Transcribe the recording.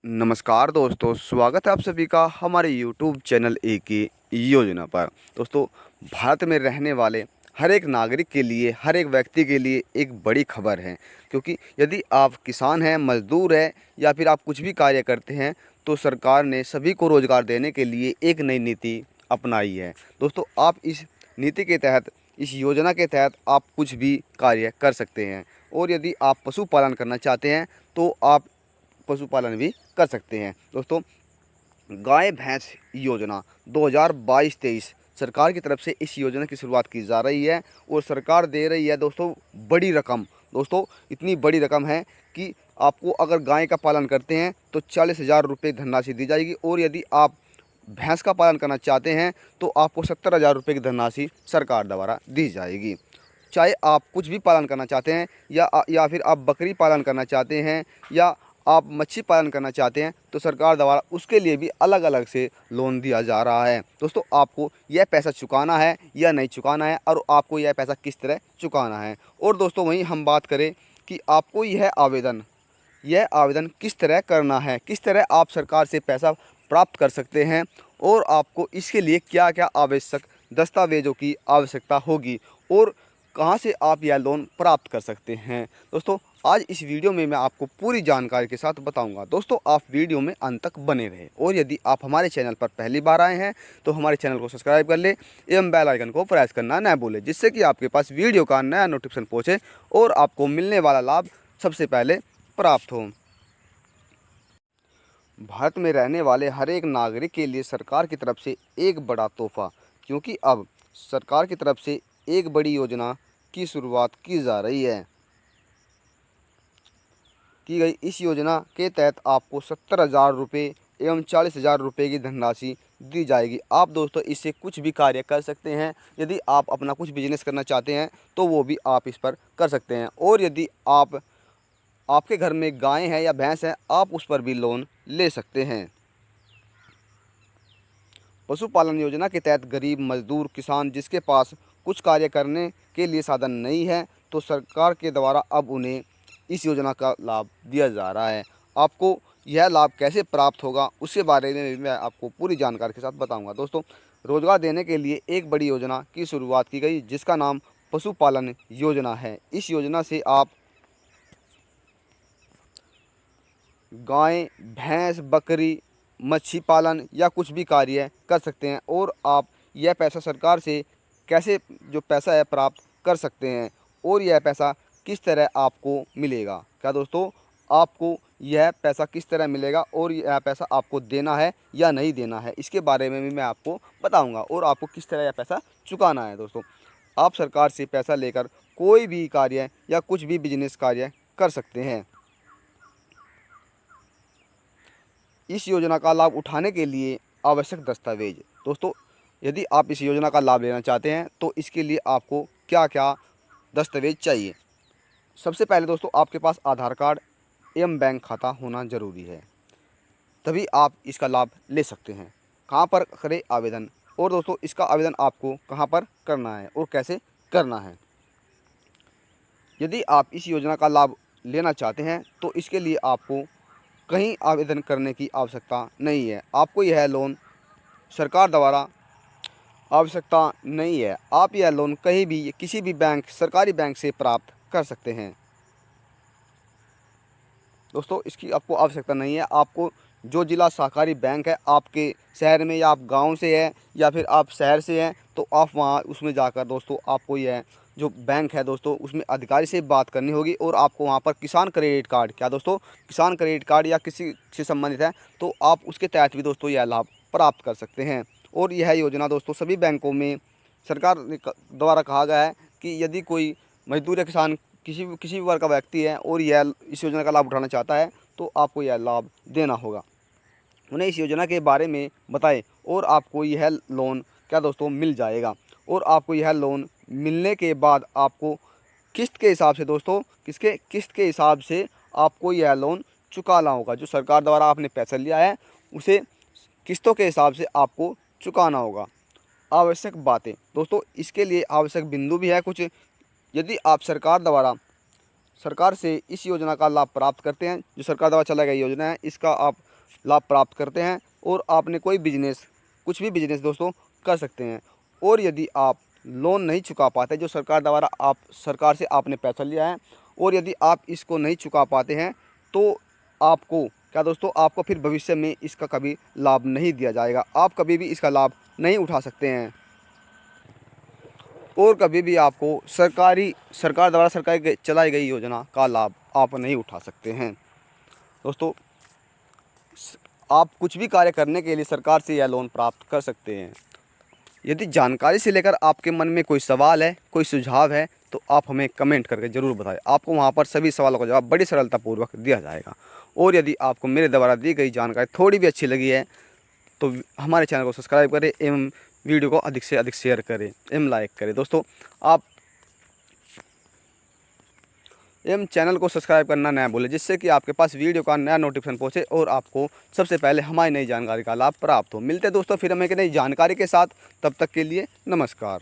नमस्कार दोस्तों, स्वागत है आप सभी का हमारे यूट्यूब चैनल ए की योजना पर। दोस्तों, भारत में रहने वाले हर एक नागरिक के लिए, हर एक व्यक्ति के लिए एक बड़ी खबर है। क्योंकि यदि आप किसान हैं, मजदूर हैं या फिर आप कुछ भी कार्य करते हैं, तो सरकार ने सभी को रोज़गार देने के लिए एक नई नीति अपनाई है। दोस्तों, आप इस नीति के तहत, इस योजना के तहत आप कुछ भी कार्य कर सकते हैं। और यदि आप पशुपालन करना चाहते हैं तो आप पशुपालन भी कर सकते हैं। दोस्तों, गाय भैंस योजना 2022-23 सरकार की तरफ से इस योजना की शुरुआत की जा रही है और सरकार दे रही है दोस्तों बड़ी रकम। दोस्तों, इतनी बड़ी रकम है कि आपको अगर गाय का पालन करते हैं तो 40,000 रुपये धनराशि दी जाएगी, और यदि आप भैंस का पालन करना चाहते हैं तो आपको 70,000 रुपये की धनराशि सरकार द्वारा दी जाएगी। चाहे आप कुछ भी पालन करना चाहते हैं या फिर आप बकरी पालन करना चाहते हैं या आप मच्छी पालन करना चाहते हैं, तो सरकार द्वारा उसके लिए भी अलग अलग से लोन दिया जा रहा है। दोस्तों, आपको यह पैसा चुकाना है या नहीं चुकाना है, और आपको यह पैसा किस तरह चुकाना है। और दोस्तों, वहीं हम बात करें कि आपको यह आवेदन किस तरह करना है, किस तरह आप सरकार से पैसा प्राप्त कर सकते हैं, और आपको इसके लिए क्या क्या आवश्यक दस्तावेज़ों की आवश्यकता होगी, और कहां से आप यह लोन प्राप्त कर सकते हैं। दोस्तों, आज इस वीडियो में मैं आपको पूरी जानकारी के साथ बताऊंगा। दोस्तों, आप वीडियो में अंत तक बने रहें, और यदि आप हमारे चैनल पर पहली बार आए हैं तो हमारे चैनल को सब्सक्राइब कर ले एवं बेल आइकन को प्रेस करना न भूलें, जिससे कि आपके पास वीडियो का नया नोटिफिकेशन पहुँचे और आपको मिलने वाला लाभ सबसे पहले प्राप्त हो। भारत में रहने वाले हर एक नागरिक के लिए सरकार की तरफ से एक बड़ा तोहफा, क्योंकि अब सरकार की तरफ से एक बड़ी योजना की शुरुआत की जा रही है, की गई। इस योजना के तहत आपको 70,000 रुपये एवं 40,000 रुपये की धनराशि दी जाएगी। आप दोस्तों इससे कुछ भी कार्य कर सकते हैं। यदि आप अपना कुछ बिजनेस करना चाहते हैं तो वो भी आप इस पर कर सकते हैं, और यदि आपके घर में गाय है या भैंस है, आप उस पर भी लोन ले सकते हैं। पशुपालन योजना के तहत गरीब, मजदूर, किसान जिसके पास कुछ कार्य करने के लिए साधन नहीं है, तो सरकार के द्वारा अब उन्हें इस योजना का लाभ दिया जा रहा है। आपको यह लाभ कैसे प्राप्त होगा उसके बारे में भी मैं आपको पूरी जानकारी के साथ बताऊंगा। दोस्तों, रोजगार देने के लिए एक बड़ी योजना की शुरुआत की गई, जिसका नाम पशुपालन योजना है। इस योजना से आप गाय, भैंस, बकरी, मच्छी पालन या कुछ भी कार्य कर सकते हैं, और आप यह पैसा सरकार से कैसे जो पैसा है प्राप्त कर सकते हैं, और यह पैसा किस तरह आपको मिलेगा। क्या दोस्तों, आपको यह पैसा किस तरह मिलेगा और यह पैसा आपको देना है या नहीं देना है, इसके बारे में भी मैं आपको बताऊंगा, और आपको किस तरह यह पैसा चुकाना है। दोस्तों, आप सरकार से पैसा लेकर कोई भी कार्य या कुछ भी बिजनेस कार्य कर सकते हैं। इस योजना का लाभ उठाने के लिए आवश्यक दस्तावेज। दोस्तों, यदि आप इस योजना का लाभ लेना चाहते हैं तो इसके लिए आपको क्या क्या दस्तावेज चाहिए। सबसे पहले दोस्तों, आपके पास आधार कार्ड एवं बैंक खाता होना ज़रूरी है, तभी आप इसका लाभ ले सकते हैं। कहाँ पर करें आवेदन, और दोस्तों इसका आवेदन आपको कहाँ पर करना है और कैसे करना है। यदि आप इस योजना का लाभ लेना चाहते हैं तो इसके लिए आपको कहीं आवेदन करने की आवश्यकता नहीं है। आपको यह लोन सरकार द्वारा आवश्यकता नहीं है। आप यह लोन कहीं भी, किसी भी बैंक, सरकारी बैंक से प्राप्त कर सकते हैं। दोस्तों, इसकी आपको आवश्यकता नहीं है। आपको जो जिला सहकारी बैंक है आपके शहर में, या आप गांव से हैं या फिर आप शहर से हैं, तो आप वहां उसमें जाकर दोस्तों आपको यह जो बैंक है दोस्तों उसमें अधिकारी से बात करनी होगी, और आपको वहां पर किसान क्रेडिट कार्ड, क्या दोस्तों, किसान क्रेडिट कार्ड या किसी से संबंधित है तो आप उसके तहत भी दोस्तों यह लाभ प्राप्त कर सकते हैं। और यह योजना दोस्तों सभी बैंकों में सरकार द्वारा कहा गया है कि यदि कोई मजदूर या किसान किसी भी वर्ग का व्यक्ति है और यह इस योजना का लाभ उठाना चाहता है तो आपको यह लाभ देना होगा। उन्हें इस योजना के बारे में बताएं और आपको यह लोन क्या दोस्तों मिल जाएगा। और आपको यह लोन मिलने के बाद आपको किस्त के हिसाब से दोस्तों, किस्त के हिसाब से आपको यह लोन चुकाना होगा। जो सरकार द्वारा आपने पैसा लिया है उसे किस्तों के हिसाब से आपको चुकाना होगा। आवश्यक बातें दोस्तों, इसके लिए आवश्यक बिंदु भी है कुछ। यदि आप सरकार से इस योजना का लाभ प्राप्त करते हैं, जो सरकार द्वारा चलाई गई योजना है, इसका आप लाभ प्राप्त करते हैं और आपने कोई बिजनेस, कुछ भी बिजनेस दोस्तों कर सकते हैं। और यदि आप लोन नहीं चुका पाते, जो सरकार द्वारा सरकार से आपने पैसा लिया है, और यदि आप इसको नहीं चुका पाते हैं तो आपको क्या दोस्तों, आपको फिर भविष्य में इसका कभी लाभ नहीं दिया जाएगा। आप कभी भी इसका लाभ नहीं उठा सकते हैं और कभी भी आपको सरकार द्वारा चलाई गई योजना का लाभ आप नहीं उठा सकते हैं। दोस्तों, आप कुछ भी कार्य करने के लिए सरकार से यह लोन प्राप्त कर सकते हैं। यदि जानकारी से लेकर आपके मन में कोई सवाल है, कोई सुझाव है, तो आप हमें कमेंट करके ज़रूर बताएं। आपको वहां पर सभी सवालों का जवाब बड़ी सरलतापूर्वक दिया जाएगा। और यदि आपको मेरे द्वारा दी गई जानकारी थोड़ी भी अच्छी लगी है तो हमारे चैनल को सब्सक्राइब करें एवं वीडियो को अधिक से अधिक शेयर करें एवं लाइक करें। दोस्तों, आप चैनल को सब्सक्राइब करना ना भूलें, जिससे कि आपके पास वीडियो का नया नोटिफिकेशन पहुंचे और आपको सबसे पहले हमारी नई जानकारी का लाभ प्राप्त हो। मिलते हैं दोस्तों फिर हम एक नई जानकारी के साथ, तब तक के लिए नमस्कार।